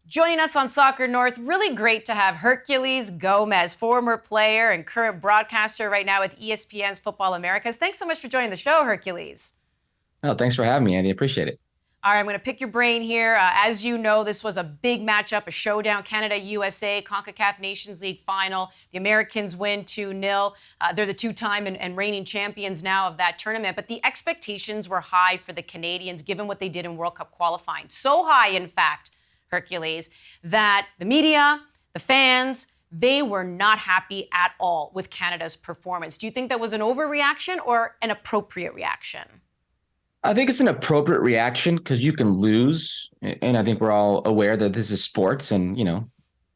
Joining us on Soccer North, really great to have Herculez Gomez, former player and current broadcaster right now with ESPN's Football Americas. Thanks so much for joining the show, Herculez. Oh, thanks for having me, Andy. Appreciate it. All right, I'm going to pick your brain here. As you know, this was a big matchup, a showdown, Canada-USA, CONCACAF Nations League final. The Americans win 2-0. They're the two-time and reigning champions now of that tournament. But the expectations were high for the Canadians, given what they did in World Cup qualifying. So high, in fact, Herculez, that the media, the fans, they were not happy at all with Canada's performance. Do you think that was an overreaction or an appropriate reaction? I think it's an appropriate reaction because you can lose. And I think we're all aware that this is sports and,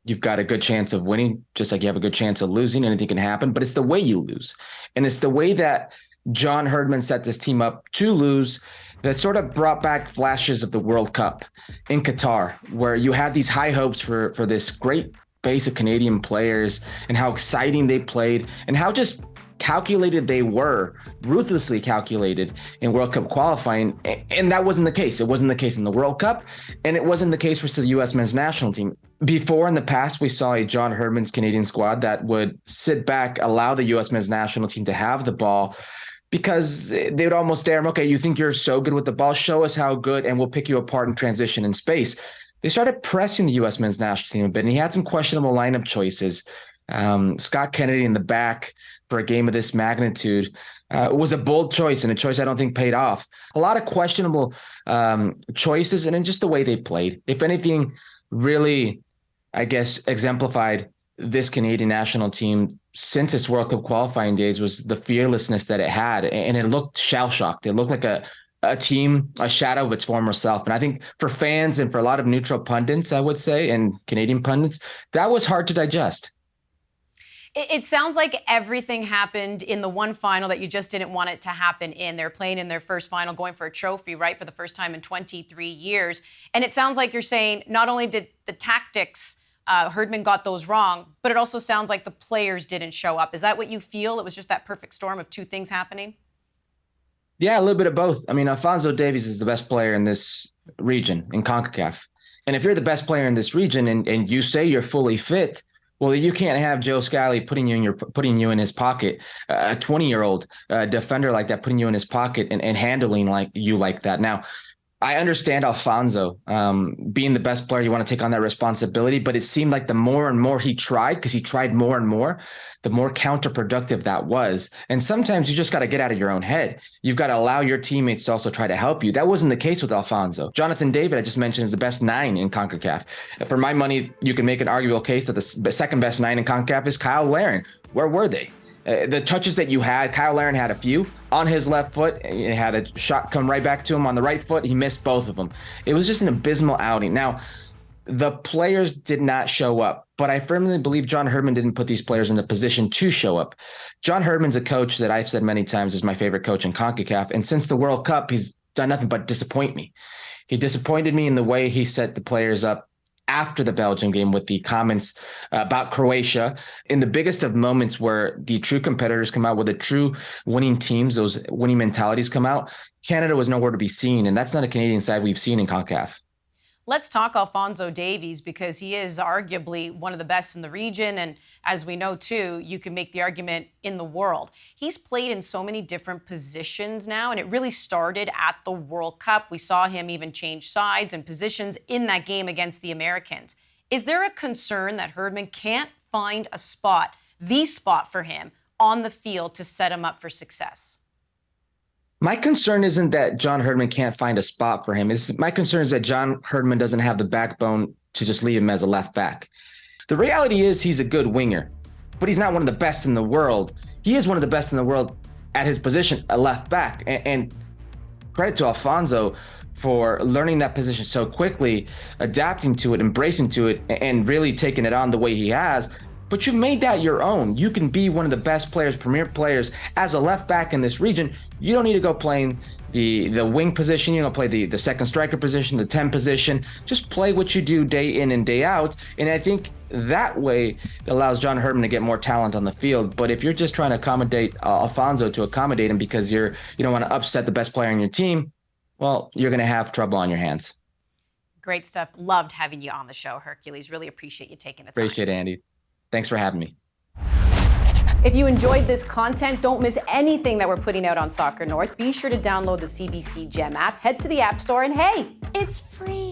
you've got a good chance of winning, just like you have a good chance of losing. Anything can happen, but it's the way you lose. And it's the way that John Herdman set this team up to lose that sort of brought back flashes of the World Cup in Qatar, where you had these high hopes for this great base of Canadian players and how exciting they played and how just calculated they were, ruthlessly calculated in World Cup qualifying. And that wasn't the case. It wasn't the case in the World Cup, and it wasn't the case for the U.S. men's national team. Before, in the past, we saw a John Herdman's Canadian squad that would sit back, allow the U.S. men's national team to have the ball, because they would almost dare him, okay, you think you're so good with the ball, show us how good, and we'll pick you apart in transition in space. They started pressing the U.S. men's national team a bit, and he had some questionable lineup choices. Scott Kennedy in the back for a game of this magnitude was a bold choice, and a choice I don't think paid off. A lot of questionable choices, and in just the way they played. If anything, really, I guess, exemplified this Canadian national team since its World Cup qualifying days was the fearlessness that it had. And it looked shell-shocked. It looked like a team, a shadow of its former self. And I think for fans and for a lot of neutral pundits, I would say, and Canadian pundits, that was hard to digest. It sounds like everything happened in the one final that you just didn't want it to happen in. They're playing in their first final, going for a trophy, right, for the first time in 23 years. And it sounds like you're saying not only did the tactics, Herdman got those wrong, but it also sounds like the players didn't show up. Is that what you feel? It was just that perfect storm of two things happening? Yeah, a little bit of both. I mean, Alphonso Davies is the best player in this region, in CONCACAF. And if you're the best player in this region and you say you're fully fit, well, you can't have Joe Scally putting you in his pocket, a 20-year-old defender like that, putting you in his pocket and handling like that. Now, I understand Alphonso being the best player, you want to take on that responsibility, but it seemed like the more and more he tried, because he tried more and more, the more counterproductive that was. And sometimes you just got to get out of your own head. You've got to allow your teammates to also try to help you. That wasn't the case with Alphonso. Jonathan David, I just mentioned, is the best 9 in CONCACAF. For my money, you can make an arguable case that the second best 9 in CONCACAF is Kyle Larin. Where were they? The touches that you had, Kyle Larin had a few on his left foot. He had a shot come right back to him on the right foot. He missed both of them. It was just an abysmal outing. Now, the players did not show up, but I firmly believe John Herdman didn't put these players in the position to show up. John Herdman's a coach that I've said many times is my favorite coach in CONCACAF. And since the World Cup, he's done nothing but disappoint me. He disappointed me in the way he set the players up after the Belgium game with the comments about Croatia, in the biggest of moments where the true competitors come out, with the true winning teams, those winning mentalities come out. Canada was nowhere to be seen, and that's not a Canadian side we've seen in CONCACAF. Let's talk Alphonso Davies, because he is arguably one of the best in the region. And as we know, too, you can make the argument in the world. He's played in so many different positions now, and it really started at the World Cup. We saw him even change sides and positions in that game against the Americans. Is there a concern that Herdman can't find a spot, the spot for him on the field to set him up for success? My concern isn't that John Herdman can't find a spot for him. My concern is that John Herdman doesn't have the backbone to just leave him as a left back. The reality is he's a good winger, but he's not one of the best in the world. He is one of the best in the world at his position, a left back. And credit to Alphonso for learning that position so quickly, adapting to it, embracing to it, and really taking it on the way he has. But you've made that your own. You can be one of the best players, premier players as a left back in this region. You don't need to go playing the wing position. You don't play the second striker position, the 10 position. Just play what you do day in and day out. And I think that way it allows John Herdman to get more talent on the field. But if you're just trying to accommodate Alphonso to accommodate him because you don't want to upset the best player on your team, well, you're going to have trouble on your hands. Great stuff. Loved having you on the show, Herculez. Really appreciate you taking the time. Appreciate it, Andy. Thanks for having me. If you enjoyed this content, don't miss anything that we're putting out on Soccer North. Be sure to download the CBC Gem app, head to the App Store, and hey, it's free.